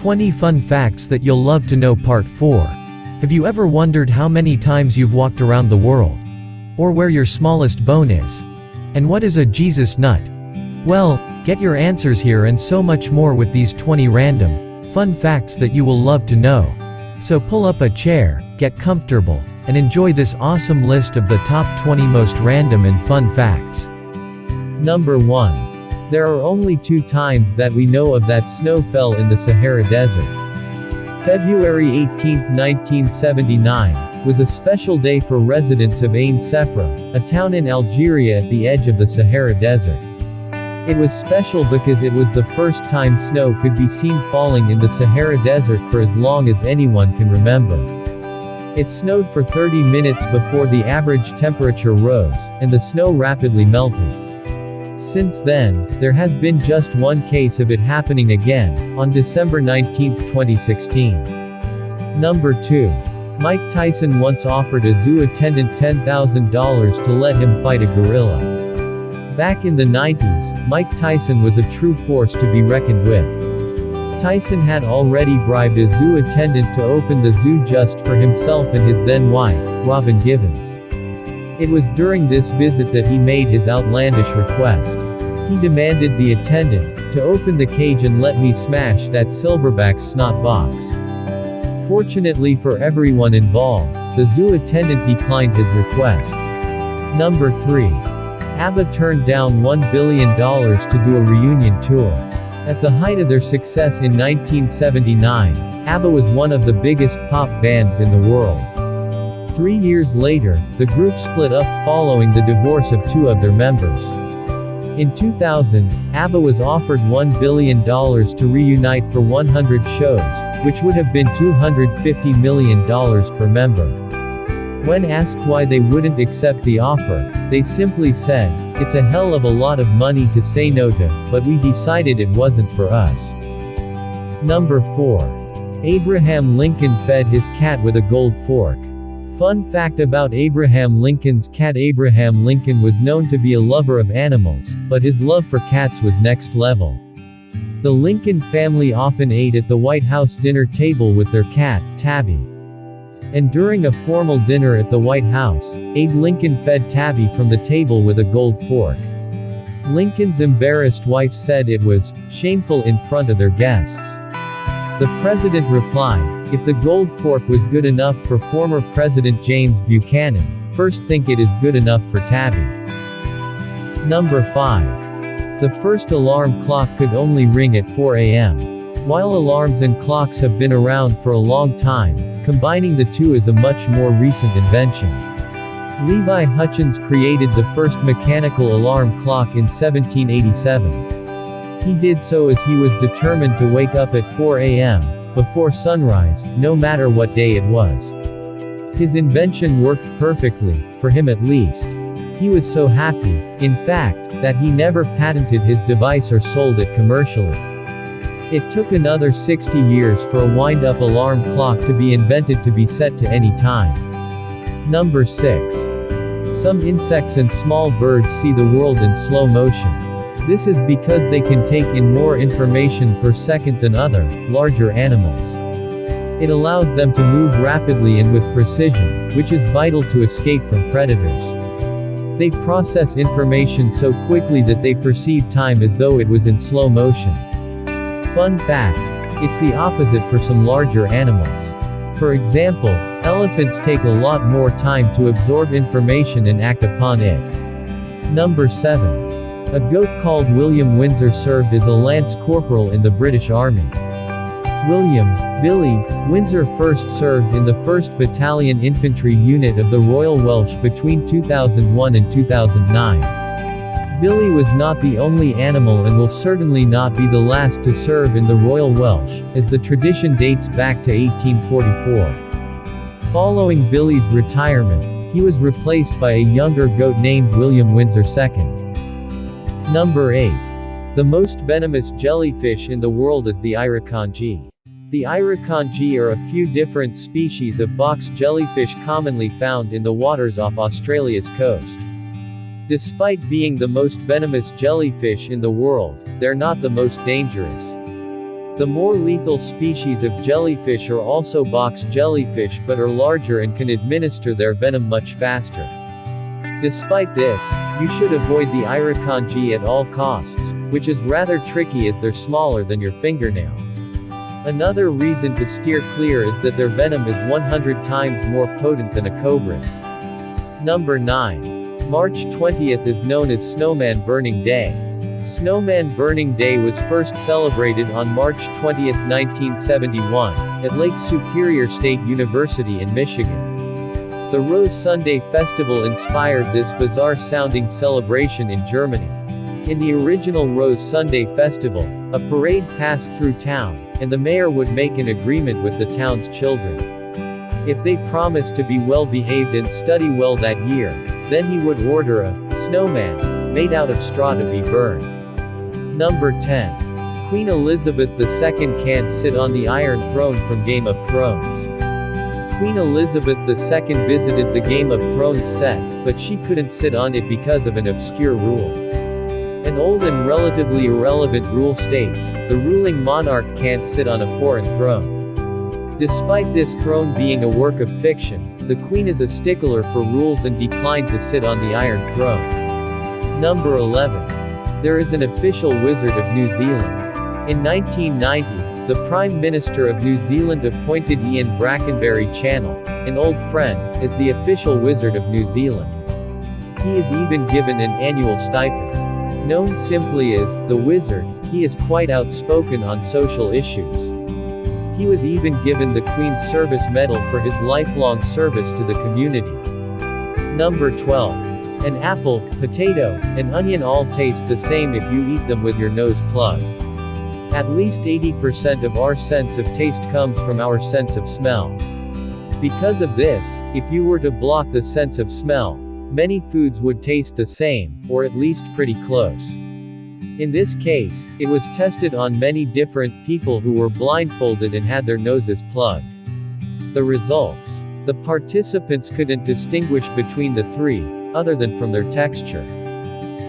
20 Fun Facts That You'll Love to Know Part 4. Have you ever wondered how many times you've walked around the world? Or where your smallest bone is? And what is a Jesus nut? Well, get your answers here and so much more with these 20 random, fun facts that you will love to know. So pull up a chair, get comfortable, and enjoy this awesome list of the top 20 most random and fun facts. Number 1. There are only 2 times that we know of that snow fell in the Sahara Desert. February 18, 1979, was a special day for residents of Ain Sefra, a town in Algeria at the edge of the Sahara Desert. It was special because it was the first time snow could be seen falling in the Sahara Desert for as long as anyone can remember. It snowed for 30 minutes before the average temperature rose, and the snow rapidly melted. Since then, there has been just one case of it happening again, on December 19, 2016. Number 2. Mike Tyson once offered a zoo attendant $10,000 to let him fight a gorilla. Back in the 90s, Mike Tyson was a true force to be reckoned with. Tyson had already bribed a zoo attendant to open the zoo just for himself and his then-wife, Robin Givens. It was during this visit that he made his outlandish request. He demanded the attendant to open the cage and let me smash that silverback snot box. Fortunately for everyone involved, the zoo attendant declined his request. Number 3. ABBA turned down $1 billion to do a reunion tour. At the height of their success in 1979, ABBA was one of the biggest pop bands in the world. 3 years later, the group split up following the divorce of 2 of their members. In 2000, ABBA was offered $1 billion to reunite for 100 shows, which would have been $250 million per member. When asked why they wouldn't accept the offer, they simply said, "It's a hell of a lot of money to say no to, but we decided it wasn't for us." Number 4. Abraham Lincoln fed his cat with a gold fork. Fun fact about Abraham Lincoln's cat: Abraham Lincoln was known to be a lover of animals, but his love for cats was next level. The Lincoln family often ate at the White House dinner table with their cat, Tabby. And during a formal dinner at the White House, Abe Lincoln fed Tabby from the table with a gold fork. Lincoln's embarrassed wife said it was shameful in front of their guests. The president replied, "If the gold fork was good enough for former President James Buchanan, first think it is good enough for Tabby." Number 5. The first alarm clock could only ring at 4 a.m. While alarms and clocks have been around for a long time, combining the two is a much more recent invention. Levi Hutchins created the first mechanical alarm clock in 1787. He did so as he was determined to wake up at 4 a.m. before sunrise, no matter what day it was. His invention worked perfectly, for him at least. He was so happy, in fact, that he never patented his device or sold it commercially. It took another 60 years for a wind-up alarm clock to be invented to be set to any time. Number 6. Some insects and small birds see the world in slow motion. This is because they can take in more information per second than other, larger animals. It allows them to move rapidly and with precision, which is vital to escape from predators. They process information so quickly that they perceive time as though it was in slow motion. Fun fact: it's the opposite for some larger animals. For example, elephants take a lot more time to absorb information and act upon it. Number 7. A goat called William Windsor served as a lance corporal in the British Army. William Billy Windsor first served in the 1st Battalion Infantry Unit of the Royal Welsh between 2001 and 2009. Billy was not the only animal and will certainly not be the last to serve in the Royal Welsh, as the tradition dates back to 1844. Following Billy's retirement, he was replaced by a younger goat named William Windsor II. Number 8. The most venomous jellyfish in the world is the llwanttoknow. The llwanttoknow are a few different species of box jellyfish commonly found in the waters off Australia's coast. Despite being the most venomous jellyfish in the world, they're not the most dangerous. The more lethal species of jellyfish are also box jellyfish but are larger and can administer their venom much faster. Despite this, you should avoid the irukandji at all costs, which is rather tricky as they're smaller than your fingernail. Another reason to steer clear is that their venom is 100 times more potent than a cobra's. Number 9. March 20th is known as Snowman Burning Day. Snowman Burning Day was first celebrated on March 20, 1971, at Lake Superior State University in Michigan. The Rose Sunday Festival inspired this bizarre-sounding celebration in Germany. In the original Rose Sunday Festival, a parade passed through town, and the mayor would make an agreement with the town's children. If they promised to be well-behaved and study well that year, then he would order a snowman made out of straw to be burned. Number 10. Queen Elizabeth II can't sit on the Iron Throne from Game of Thrones. Queen Elizabeth II visited the Game of Thrones set, but she couldn't sit on it because of an obscure rule. An old and relatively irrelevant rule states, the ruling monarch can't sit on a foreign throne. Despite this throne being a work of fiction, the Queen is a stickler for rules and declined to sit on the Iron Throne. Number 11. There is an official wizard of New Zealand. In 1990, the Prime Minister of New Zealand appointed Ian Brackenbury Channel, an old friend, as the official wizard of New Zealand. He is even given an annual stipend. Known simply as the Wizard, he is quite outspoken on social issues. He was even given the Queen's Service Medal for his lifelong service to the community. Number 12. An apple, potato, and onion all taste the same if you eat them with your nose plugged. At least 80% of our sense of taste comes from our sense of smell. Because of this, if you were to block the sense of smell, many foods would taste the same, or at least pretty close. In this case, it was tested on many different people who were blindfolded and had their noses plugged. The results. The participants couldn't distinguish between the three, other than from their texture.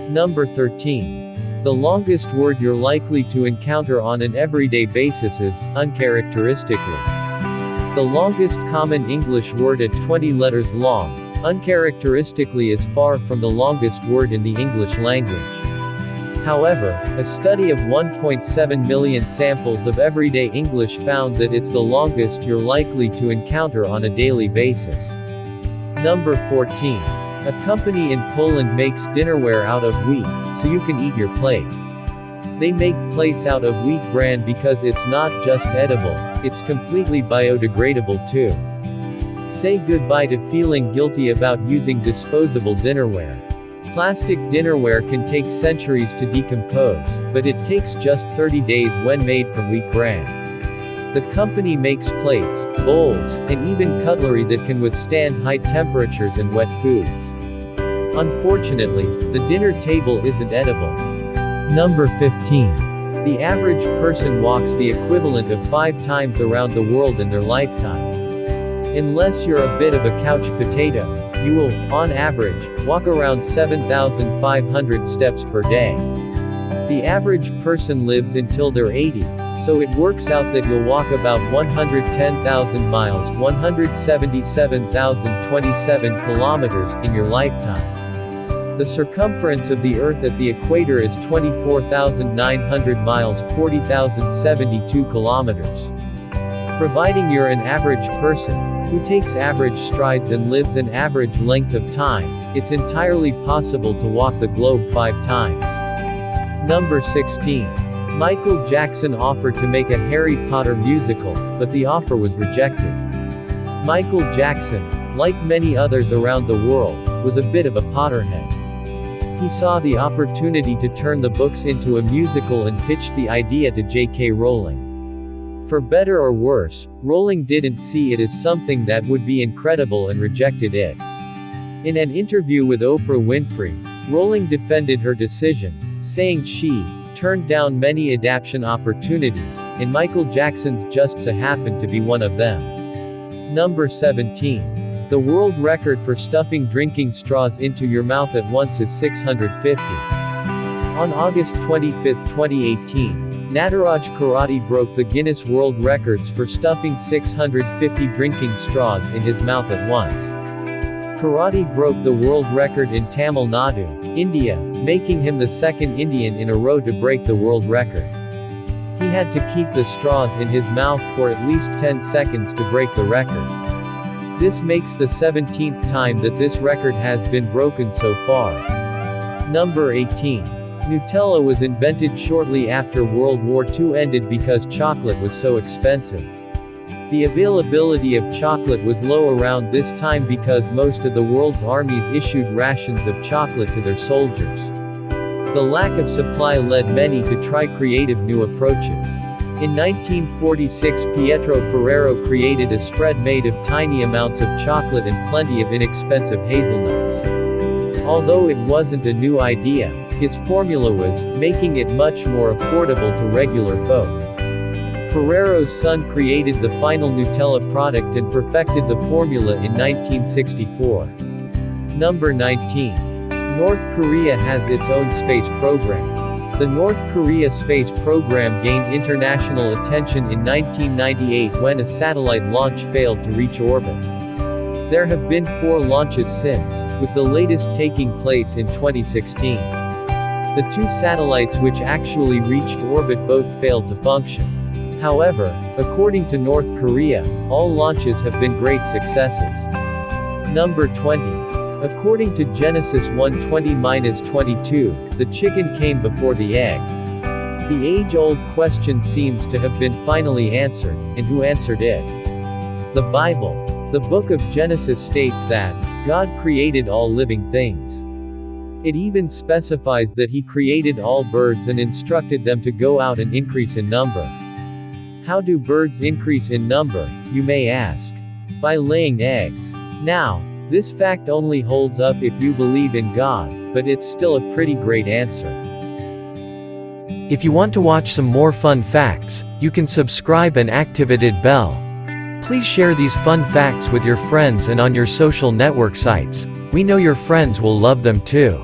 Number 13. The longest word you're likely to encounter on an everyday basis is, uncharacteristically. The longest common English word at 20 letters long, uncharacteristically is far from the longest word in the English language. However, a study of 1.7 million samples of everyday English found that it's the longest you're likely to encounter on a daily basis. Number 14. A company in Poland makes dinnerware out of wheat, so you can eat your plate. They make plates out of wheat bran because it's not just edible, it's completely biodegradable too. Say goodbye to feeling guilty about using disposable dinnerware. Plastic dinnerware can take centuries to decompose, but it takes just 30 days when made from wheat bran. The company makes plates, bowls, and even cutlery that can withstand high temperatures and wet foods. Unfortunately, the dinner table isn't edible. Number 15. The average person walks the equivalent of 5 times around the world in their lifetime. Unless you're a bit of a couch potato, you will, on average, walk around 7,500 steps per day. The average person lives until they're 80, so it works out that you'll walk about 110,000 miles, 177,027 kilometers, in your lifetime. The circumference of the Earth at the equator is 24,900 miles, 40,072 kilometers. Providing you're an average person, who takes average strides and lives an average length of time, it's entirely possible to walk the globe 5 times. Number 16. Michael Jackson offered to make a Harry Potter musical, but the offer was rejected. Michael Jackson, like many others around the world, was a bit of a Potterhead. He saw the opportunity to turn the books into a musical and pitched the idea to J.K. Rowling. For better or worse, Rowling didn't see it as something that would be incredible and rejected it. In an interview with Oprah Winfrey, Rowling defended her decision, saying she turned down many adaptation opportunities, and Michael Jackson's just so happened to be one of them. Number 17. The world record for stuffing drinking straws into your mouth at once is 650. On August 25, 2018, Nataraj Karate broke the Guinness World Records for stuffing 650 drinking straws in his mouth at once. Karate broke the world record in Tamil Nadu, India, making him the second Indian in a row to break the world record. He had to keep the straws in his mouth for at least 10 seconds to break the record. This makes the 17th time that this record has been broken so far. Number 18. Nutella was invented shortly after World War II ended because chocolate was so expensive. The availability of chocolate was low around this time because most of the world's armies issued rations of chocolate to their soldiers. The lack of supply led many to try creative new approaches. In 1946, Pietro Ferrero created a spread made of tiny amounts of chocolate and plenty of inexpensive hazelnuts. Although it wasn't a new idea, his formula was, making it much more affordable to regular folk. Ferrero's son created the final Nutella product and perfected the formula in 1964. Number 19. North Korea has its own space program. The North Korea space program gained international attention in 1998 when a satellite launch failed to reach orbit. There have been 4 launches since, with the latest taking place in 2016. The 2 satellites which actually reached orbit both failed to function. However, according to North Korea, all launches have been great successes. Number 20. According to Genesis 1:20-22, the chicken came before the egg. The age-old question seems to have been finally answered, and who answered it? The Bible. The book of Genesis states that God created all living things. It even specifies that He created all birds and instructed them to go out and increase in number. How do birds increase in number, you may ask? By laying eggs. Now, this fact only holds up if you believe in God, but it's still a pretty great answer. If you want to watch some more fun facts, you can subscribe and activate bell. Please share these fun facts with your friends and on your social network sites. We know your friends will love them too.